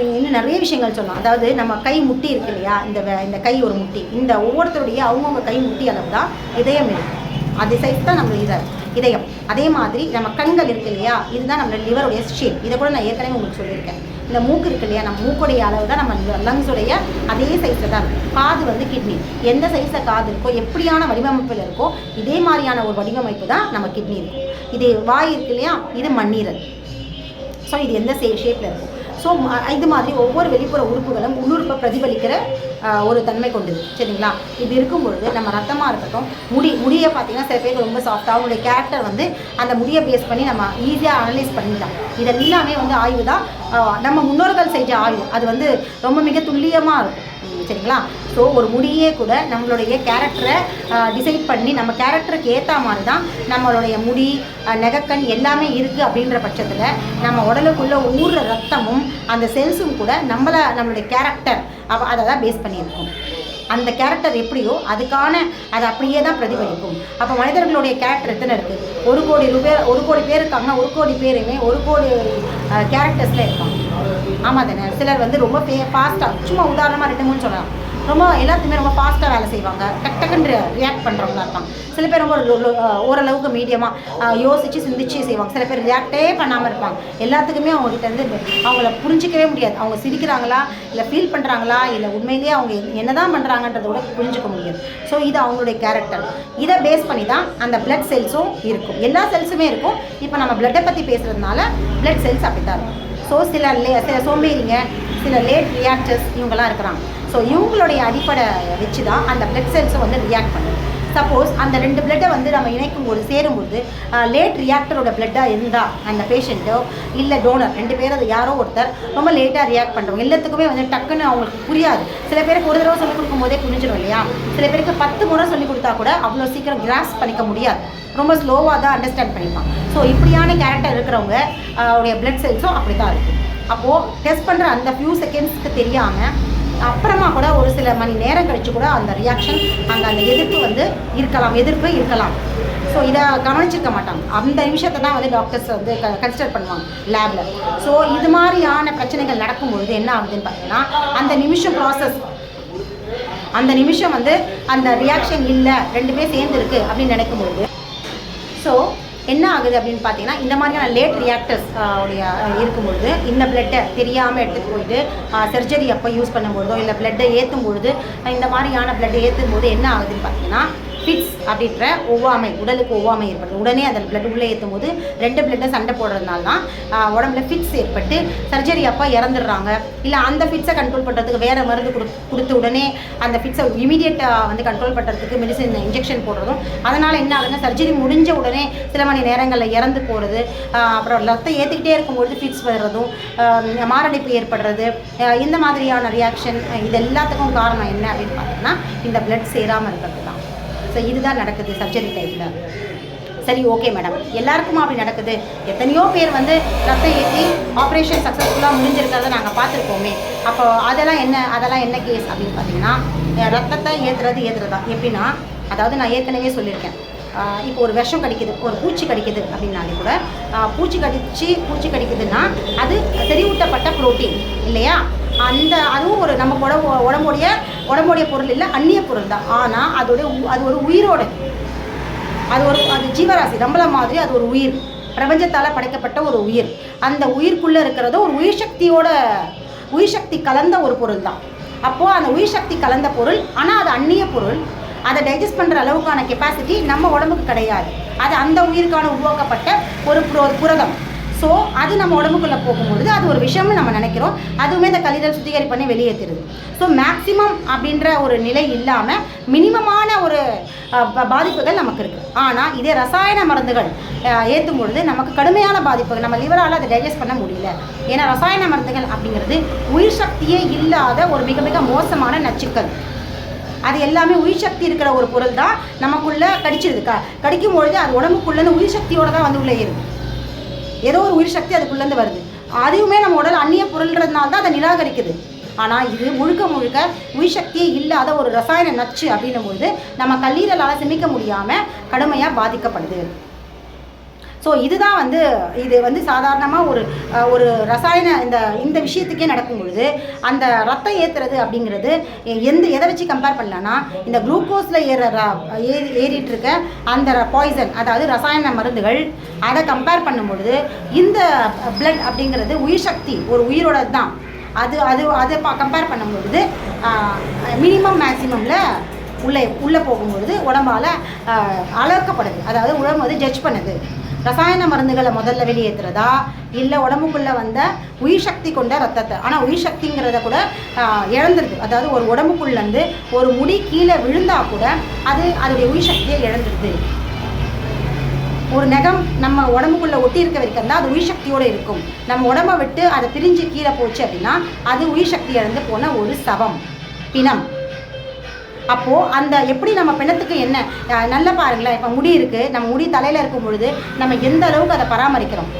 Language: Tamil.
இன்னும் நிறைய விஷயங்கள் சொல்லலாம். அதாவது நம்ம கை முட்டி இருக்கு இல்லையா, இந்த கை ஒரு முட்டி, இந்த ஒவ்வொருத்தருடைய அவங்கவுங்க கை முட்டி அளவு தான் இதயம் இருக்குது. அது சைஸ் தான் நம்ம இதயம். அதே மாதிரி நம்ம கண்கள் இருக்கு இல்லையா, இதுதான் நம்ம லிவருடைய ஷேப். இதை கூட நான் ஏற்கனவே உங்களுக்கு சொல்லியிருக்கேன். இந்த மூக்கு இருக்கு இல்லையா, நம்ம மூக்குடைய அளவு தான் நம்ம லங்ஸுடைய அதே சைஸில் தான் இருக்கும். காது வந்து கிட்னி, எந்த சைஸில் காது இருக்கோ, எப்படியான வடிவமைப்பில் இருக்கோ இதே மாதிரியான ஒரு வடிவமைப்பு தான் நம்ம கிட்னி இருக்கும். இது வாய் இருக்கு இல்லையா, இது மண்ணீரல். ஸோ இது எந்த ஷேப்பில் இருக்கும். ஸோ இது மாதிரி ஒவ்வொரு வெளிப்புற உறுப்புகளும் உள்ளுறுப்பை பிரதிபலிக்கிற ஒரு தன்மை கொண்டது. சரிங்களா? இது இருக்கும்பொழுது நம்ம ரத்தமாக இருக்கட்டும், முடியை பார்த்திங்கன்னா சில பேர் ரொம்ப சாஃப்டாக அவங்களுடைய கேரக்டர் வந்து அந்த முடியை பேஸ் பண்ணி நம்ம ஈஸியாக அனலைஸ் பண்ணிட்டோம். இது எல்லாமே வந்து ஆய்வு தான். நம்ம முன்னோர்கள் செஞ்ச ஆய்வு அது வந்து ரொம்ப மிக துல்லியமாக இருக்கும். சரிங்களா? ஸோ ஒரு முடியே கூட நம்மளுடைய கேரக்டரை டிசைட் பண்ணி நம்ம கேரக்டருக்கு ஏற்ற மாதிரி தான் நம்மளுடைய முடி, நெகக்கண் எல்லாமே இருக்குது. அப்படின்ற பட்சத்தில் நம்ம உடலுக்குள்ளே ஊறுற ரத்தமும் அந்த செல்ஸும் கூட நம்மளுடைய கேரக்டர் அதை தான் பேஸ் பண்ணியிருக்கோம். அந்த கேரக்டர் எப்படியோ அது அப்படியே தான் பிரதிபலிக்கும். அப்போ மனிதர்களுடைய கேரக்டர் எத்தனை இருக்குது? 1 கோடி பேர் இருக்காங்கன்னா 1 கோடி பேருமே 1 கோடி கேரக்டர்ஸில் இருப்பாங்க. ஆமாம் தானே? சிலர் வந்து ரொம்ப ஃபாஸ்ட்டாக, சும்மா உதாரணமாக 2-3 சொல்லலாம், ரொம்ப எல்லாத்துக்குமே ரொம்ப ஃபாஸ்ட்டாக வேலை செய்வாங்க, டக்குன்னு ரியாக்ட் பண்ணுறவங்களா இருப்பாங்க. சில பேர் ரொம்ப ஓரளவுக்கு மீடியமாக யோசித்து சிந்திச்சு செய்வாங்க. சில பேர் ரியாக்டே பண்ணாமல் இருப்பாங்க. எல்லாத்துக்குமே அவங்ககிட்ட இருந்து அவங்கள புரிஞ்சிக்கவே முடியாது. அவங்க சிரிக்கிறாங்களா, இல்லை ஃபீல் பண்ணுறாங்களா, இல்லை உண்மையிலேயே அவங்க என்ன தான் பண்ணுறாங்கன்றத கூட புரிஞ்சிக்க முடியாது. ஸோ இது அவங்களுடைய கேரக்டர். இதை பேஸ் பண்ணி தான் அந்த பிளட் செல்ஸும் இருக்கும். எல்லா செல்ஸுமே இருக்கும். இப்போ நம்ம பிளட்டை பற்றி பேசுகிறதுனால பிளட் செல்ஸ் அப்படி தான் இருக்கும். ஸோ சில சோம்பேறிங்க, சில லேட் ரியாக்டர்ஸ் இவங்கெல்லாம் இருக்கிறாங்க. ஸோ இவங்களுடைய அடிப்படை வச்சு தான் அந்த பிளட் செல்ஸை வந்து ரியாக்ட் பண்ணுது. சப்போஸ் அந்த 2 பிளட்டை வந்து நம்ம இணைக்கும்போது சேரும்போது லேட் ரியாக்டரோட பிளட்டாக இருந்தால் அந்த பேஷண்ட்டோ இல்லை டோனர் 2 பேர் அது யாரோ ஒருத்தர் ரொம்ப லேட்டாக ரியாக்ட் பண்ணுறவங்க எல்லாத்துக்குமே வந்து டக்குன்னு அவங்களுக்கு புரியாது. சில பேருக்கு ஒரு தடவை சொல்லிக் கொடுக்கும் போதே புரிஞ்சிடும் இல்லையா? சில பேருக்கு 10 முறை சொல்லிக் கொடுத்தா கூட அவ்வளோ சீக்கிரம் கிராஸ் பண்ணிக்க முடியாது. ரொம்ப ஸ்லோவாக தான் அண்டர்ஸ்டாண்ட் பண்ணிப்பாங்க. ஸோ இப்படியான கேரக்டர் இருக்கிறவங்க உடைய பிளட் செல்ஸும் அப்படி தான் இருக்குது. அப்போது டெஸ்ட் பண்ணுற அந்த ஃபியூ செகண்ட்ஸ்க்கு தெரியாமல் அப்புறமா கூட ஒரு சில மணி நேரம் கழிச்சு கூட அந்த ரியாக்ஷன் அந்த எதிர்ப்பு வந்து இருக்கலாம். ஸோ இதை கவனிச்சிருக்க மாட்டாங்க. அந்த நிமிஷத்தை தான் வந்து டாக்டர்ஸ் வந்து கன்சிடர் பண்ணுவாங்க லேபில். ஸோ இது மாதிரியான பிரச்சனைகள் நடக்கும்பொழுது என்ன ஆகுதுன்னு பார்த்தீங்கன்னா, அந்த நிமிஷம் வந்து அந்த ரியாக்ஷன் இல்லை, 2 சேர்ந்து இருக்குது அப்படின்னு நினைக்கும்பொழுது ஸோ என்ன ஆகுது அப்படின்னு பார்த்தீங்கன்னா, இந்த மாதிரியான லேட் ரியாக்டர்ஸ் இருக்கும்பொழுது இந்த பிளட்டை தெரியாமல் எடுத்துகிட்டு போயிட்டு சர்ஜரி அப்போ யூஸ் பண்ணும்பொழுதோ இல்லை பிளட்டை ஏற்றும் பொழுது இந்த மாதிரியான பிளட்டை ஏற்றும் போது என்ன ஆகுதுன்னு பார்த்தீங்கன்னா, ஃபிட்ஸ் அப்படின்ற ஒவ்வாமை, உடலுக்கு ஒவ்வாமை ஏற்படுது. உடனே அந்த பிளட் உள்ளே ஏற்றும் போது 2 பிளட்டை சண்டை போடுறதுனால தான் உடம்புல ஃபிட்ஸ் ஏற்பட்டு சர்ஜரி அப்போ இறந்துடுறாங்க. இல்லை அந்த ஃபிட்ஸை கண்ட்ரோல் பண்ணுறதுக்கு வேறு மருந்து கொடுத்து உடனே அந்த ஃபிட்ஸை இமீடியட்டாக வந்து கண்ட்ரோல் பண்ணுறதுக்கு மெடிசன் இன்ஜெக்ஷன் போடுறதும், அதனால் என்ன ஆகுதுன்னா சர்ஜரி முடிஞ்ச உடனே சில மணி நேரங்களில் இறந்து போகிறது, அப்புறம் ரத்தம் ஏற்றிக்கிட்டே இருக்கும்பொழுது ஃபிட்ஸ் வர்றதும், மாரடைப்பு ஏற்படுறது, இந்த மாதிரியான ரியாக்ஷன் இது எல்லாத்துக்கும் காரணம் என்ன அப்படின்னு பார்த்தீங்கன்னா இந்த பிளட் சேராமல் இருக்கிறது தான். ஸோ இதுதான் நடக்குது சர்ஜரி டைமில். சரி, ஓகே மேடம், எல்லாருக்கும் அப்படி நடக்குது. எத்தனையோ பேர் வந்து ரத்தம் ஏற்றி ஆப்ரேஷன் சக்ஸஸ்ஃபுல்லாக முடிஞ்சிருக்கிறத நாங்கள் பார்த்துருக்கோமே. அப்போ அதெல்லாம் என்ன கேஸ் அப்படின்னு பார்த்தீங்கன்னா, ரத்தத்தை ஏற்றுறதா எப்படின்னா, அதாவது நான் ஏற்கனவே சொல்லியிருக்கேன், இப்போ ஒரு விஷம் கடிக்குது, ஒரு பூச்சி கடிக்குது அப்படின்னாலே கூட பூச்சி கடிக்குதுன்னா அது செறிவூட்டப்பட்ட புரோட்டீன் இல்லையா? அதுவும் ஒரு நம்ம உடம்புடைய பொருள் இல்லை, அந்நிய பொருள் தான். ஆனால் அது ஒரு உயிரோட, அது ஜீவராசி, நம்மள மாதிரி அது ஒரு உயிர், பிரபஞ்சத்தால் படைக்கப்பட்ட ஒரு உயிர். அந்த உயிர்க்குள்ளே இருக்கிறதோ ஒரு உயிர் சக்தி கலந்த ஒரு பொருள் தான். அப்போது அந்த உயிர் சக்தி கலந்த பொருள், ஆனால் அது அந்நிய பொருள். அதை டைஜஸ்ட் பண்ணுற அளவுக்கான கெப்பாசிட்டி நம்ம உடம்புக்கு கிடையாது. அது அந்த உயிருக்கான உருவாக்கப்பட்ட ஒரு புரதம். ஸோ அது நம்ம உடம்புக்குள்ளே போகும்பொழுது அது ஒரு விஷயம்னு நம்ம நினைக்கிறோம். அதுவுமே இந்த கல்லீரல் சுத்திகரி பண்ணி வெளியேற்றுறது. ஸோ மேக்சிமம் அப்படின்ற ஒரு நிலை இல்லாமல் மினிமமான ஒரு பாதிப்புகள் நமக்கு இருக்குது. ஆனால் இதே ரசாயன மருந்துகள் ஏற்றும் பொழுது நமக்கு கடுமையான பாதிப்புகள், நம்ம லிவரால் அதை டைஜஸ்ட் பண்ண முடியல. ஏன்னா ரசாயன மருந்துகள் அப்படிங்கிறது உயிர் சக்தியே இல்லாத ஒரு மிக மிக மோசமான நச்சுக்கள். அது எல்லாமே உயிர் சக்தி இருக்கிற ஒரு பொருள் தான் நமக்குள்ளே கடிக்கும் பொழுது அது உடம்புக்குள்ளேருந்து உயிர் சக்தியோடு தான் வந்து உள்ளே ஏறுது. ஏதோ ஒரு உயிர் சக்தி அதுக்குள்ளேருந்து வருது. அதுவுமே நம்ம உடல் அந்நிய பொருள்ன்றதுனால தான் அதை நிராகரிக்குது. ஆனால் இது முழுக்க உயிர் சக்தியே இல்லாத ஒரு ரசாயன நச்சு அப்படின்னும் பொழுது நம்ம கல்லீரலால் சிமிக்க முடியாமல் கடுமையாக பாதிக்கப்படுது. ஸோ இதுதான் வந்து இது வந்து சாதாரணமாக ஒரு ரசாயன இந்த விஷயத்துக்கே நடக்கும் பொழுது அந்த ரத்தம் ஏற்றுறது அப்படிங்கிறது எதை வச்சு கம்பேர் பண்ணலான்னா இந்த குளுக்கோஸில் ஏறிட்டு இருக்க அந்த பாய்சன், அதாவது ரசாயன மருந்துகள், அதை கம்பேர் பண்ணும் பொழுது இந்த பிளட் அப்படிங்கிறது உயிர் சக்தி, ஒரு உயிரோட தான். அதை கம்பேர் பண்ணும்பொழுது மினிமம் மேக்ஸிமமில் உள்ளே போகும்பொழுது உடம்பால் அளக்கப்படுது. அதாவது உடம்பு வந்து ஜட்ஜ் பண்ணுது, ரசாயன மருந்துகளை முதல்ல வெளியேற்றுறதா இல்லை உடம்புக்குள்ளே வந்த உயிர் சக்தி கொண்ட ரத்தத்தை. ஆனால் உயிர் சக்திங்கிறத கூட இழந்துருது. அதாவது ஒரு உடம்புக்குள்ளேருந்து ஒரு முடி கீழே விழுந்தால் கூட அதோடைய உயிர் சக்தியை இழந்துருது. ஒரு நகம் நம்ம உடம்புக்குள்ளே ஒட்டி இருக்க வரைக்கும் தான் அது உயிர் சக்தியோடு இருக்கும். நம்ம உடம்பை விட்டு அதை பிரிஞ்சு கீழே போச்சு அப்படின்னா அது உயிர் சக்தி இழந்து போன ஒரு சவம், பிணம். அப்போது அந்த எப்படி நம்ம பிணத்துக்கு என்ன நல்லா பாருங்களேன், இப்போ முடி இருக்குது, நம்ம முடி தலையில் இருக்கும் பொழுது நம்ம எந்த அளவுக்கு அதை பராமரிக்கிறோம்.